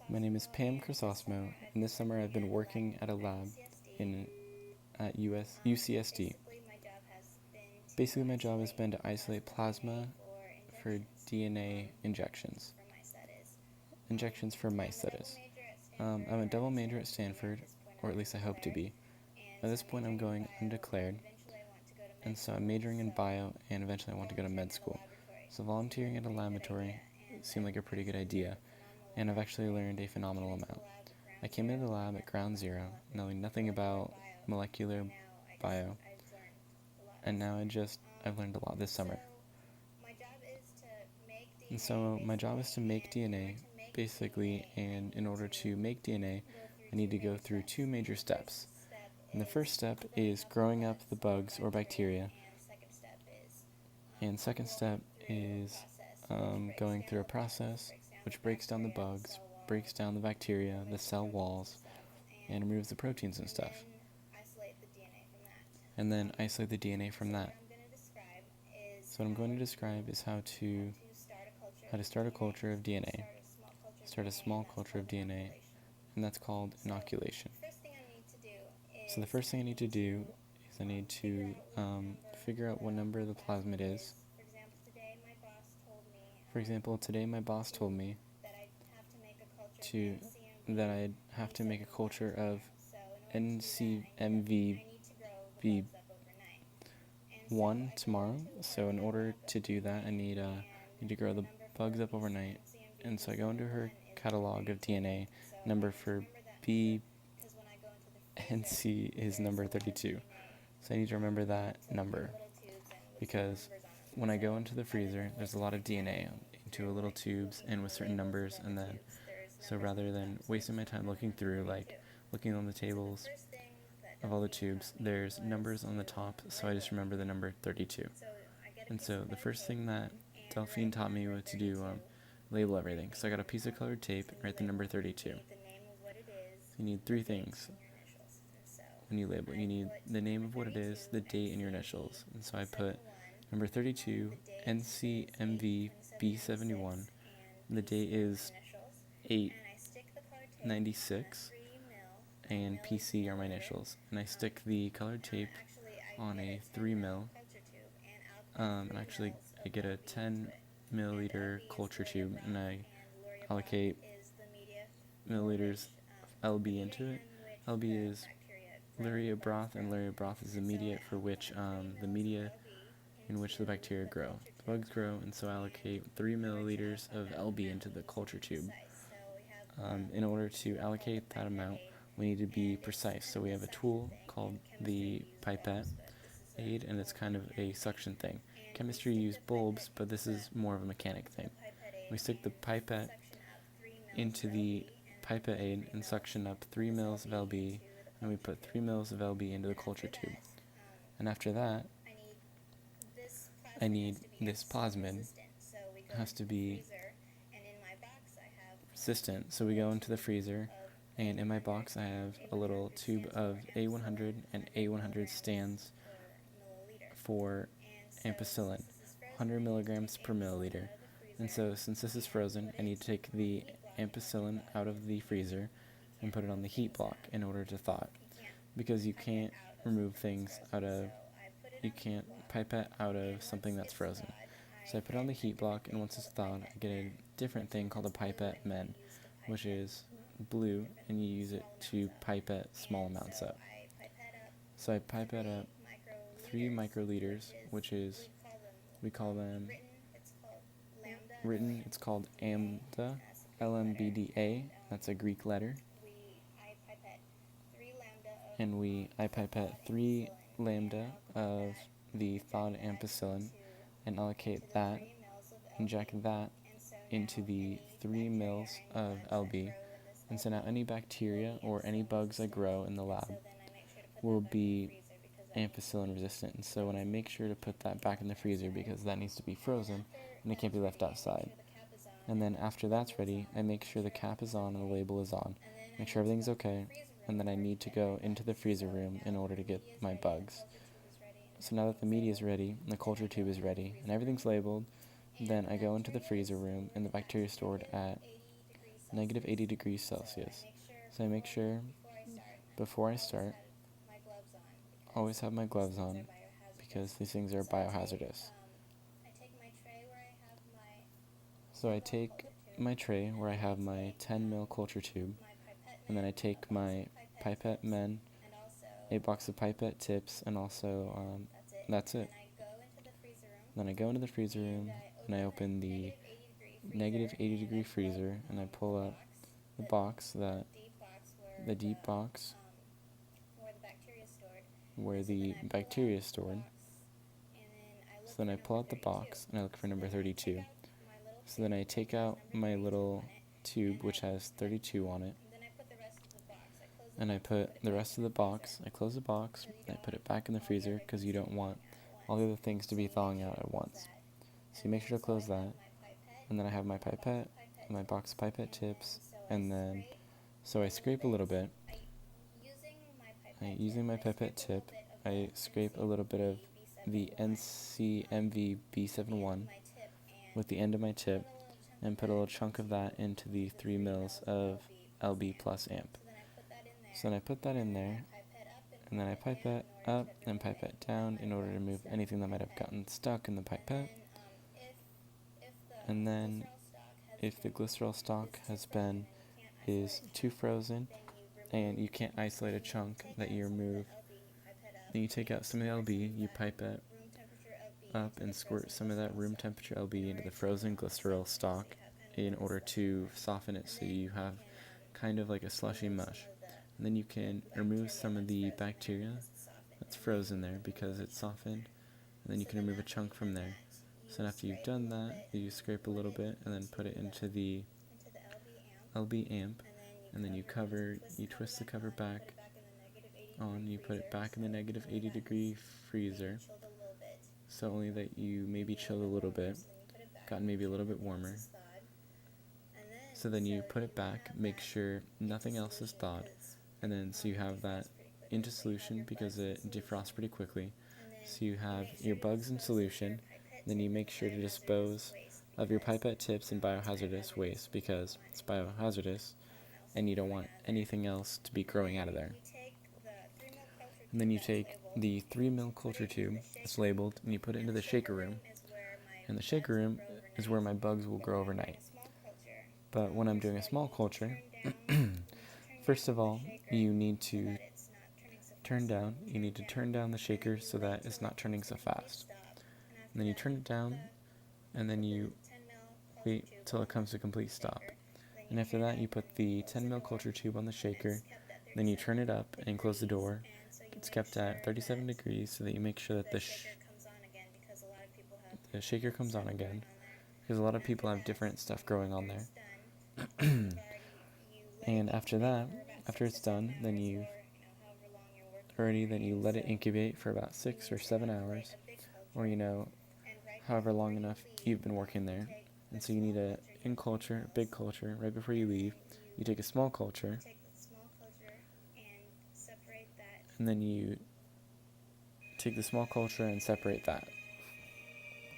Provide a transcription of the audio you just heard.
My name is Pam Chrysosimo, and this summer I've been working at a lab in at UCSD. Basically, my job has been to isolate plasma for DNA injections for mice, that is. I'm a double major at Stanford, or at least I hope to be. At this point, I'm going undeclared, and so I'm majoring in bio, and eventually I want to go to med school. So volunteering at a laboratory seemed like a pretty good idea, and I've actually learned a phenomenal amount. I came into the lab at ground zero, knowing nothing about molecular bio, and now I've learned a lot this summer. And so my job is to make DNA, basically, and in order to make DNA, I need to go through two major steps. And the first step is growing up the bugs or bacteria, and second step is going through a process which breaks down the bugs, breaks down the bacteria, the cell walls, and removes the proteins and stuff. And then isolate the DNA from that. So what I'm going to describe is how to start a culture of DNA, start a small culture of DNA, and that's called inoculation. So the first thing I need to do is I need to figure out what number the plasmid is. For example, today my boss told me to that I'd have to make a culture of NCMVB1 tomorrow. So in order to do that, I need to grow the bugs up overnight. And so I go into her catalog of DNA. Number for BNC is number 32. So I need to remember that number because when I go into the freezer, there's a lot of DNA into little tubes and with certain numbers, and then so rather than wasting my time looking on the tables of all the tubes, there's numbers on the top, so I just remember the number 32. And so the first thing that Delphine taught me was to do label everything. So I got a piece of colored tape, write the number 32. You need three things when you label. You need the name of what it is, the date, and your initials. And so I put number 32, NCMV B71. The date is 8/96, and PC are my initials. And I stick the colored tape on a 3 mil. And actually, I get a 10 milliliter culture tube, and I allocate milliliters LB into it. LB is Luria broth, and Luria broth is the media in which the bacteria grow. The bugs grow, and so I allocate 3 milliliters of LB into the culture tube. In order to allocate that amount, we need to be precise. So we have a tool called the pipette aid, and it's kind of a suction thing. Chemistry use bulbs, but this is more of a mechanic thing. We stick the pipette into the pipette aid and suction up 3 mils of LB, and we put 3 mils of LB into the culture tube. And after that, I need this plasmid. It has to be resistant, so we go into the freezer, and in my box I have a little tube of A100 and A100 stands for ampicillin, 100 milligrams per milliliter. And so since this is frozen, I need to take the ampicillin out of the freezer and put it on the heat block in order to thaw it, because you can't pipette out of something that's frozen. So I put it on the heat block, and once it's thawed, I get a different thing called a pipette men, which is blue, and you use it to pipette small amounts up. So I pipette up 3 microliters, which is, we call them, written, it's called AMDA, LMBDA, that's a Greek letter. And I pipette 3 lambda of the thawed ampicillin and inject that into the 3 mils of LB. And so now any bacteria or any bugs I grow in the lab will be ampicillin resistant. And so when I make sure to put that back in the freezer, because that needs to be frozen and it can't be left outside. And then after that's ready, I make sure the cap is on and the label is on, make sure everything's okay, and then I need to go into the freezer room in order to get my bugs. So now that the media is ready, and the culture tube is ready, and everything's labeled, then I go into the freezer room, and the bacteria is stored at negative 80 degrees Celsius. So I make sure before I start, always have my gloves on because these things are biohazardous. So I take my tray where I have my 10 ml culture tube, and then I take my pipette men, a box of pipette tips, and also that's it. Then I go into the freezer room and I open the negative 80 degree freezer and I pull up the box, the deep box where the bacteria is stored. So then I pull out the box and I look for number 32. So then I take out my little tube which has 32 on it, and I put the rest of the box, I close the box, and I put it back in the freezer because you don't want all the other things to be thawing out at once. So you make sure to close that, and then I have my pipette, my box of pipette tips, and then, so I scrape a little bit. Using my pipette tip, I scrape a little bit of the NCMV B71 with the end of my tip and put a little chunk of that into the 3 mils of LB plus amp. So then I put that in there, and then I pipette up and pipette down in order to remove anything that might have gotten stuck in the pipette. And then if the glycerol stock is too frozen and you can't isolate a chunk that you remove, then you take out some of the LB, you pipette up and squirt some of that room temperature LB into the frozen glycerol stock in order to soften it so you have kind of like a slushy mush. And then you can remove some of the bacteria that's frozen there because it's softened, and then you can remove a chunk from there. So after you've done that, you scrape a little bit and then put it into the LB amp, and then you twist the cover back on, you put it back in the negative 80 degree freezer, so only that you maybe chilled a little bit, gotten maybe a little bit warmer. So then you put it back, make sure nothing else is thawed, and then so you have that into solution because it defrosts pretty quickly. So you have your bugs in solution, then you make sure to dispose of your pipette tips and biohazardous waste because it's biohazardous and you don't want anything else to be growing out of there. And then you take the 3 ml culture tube, it's labeled, and you put it into the shaker room. And the shaker room is where my bugs will grow overnight. But when I'm doing a small culture, first of all, you need to turn down the shaker so that it's not turning so fast. And then you turn it down, and then you wait till it comes to a complete stop. And after that, you put the 10 ml culture tube on the shaker, then you turn it up and close the door. It's kept at 37 degrees so that you make sure that the shaker comes on again, because a lot of people have different stuff growing on there. And after that, after it's done, then you let it incubate for about 6 or 7 hours, or however long enough you've been working there. And so you need a big culture, right before you leave. You take a small culture, and then you take the small culture and separate that.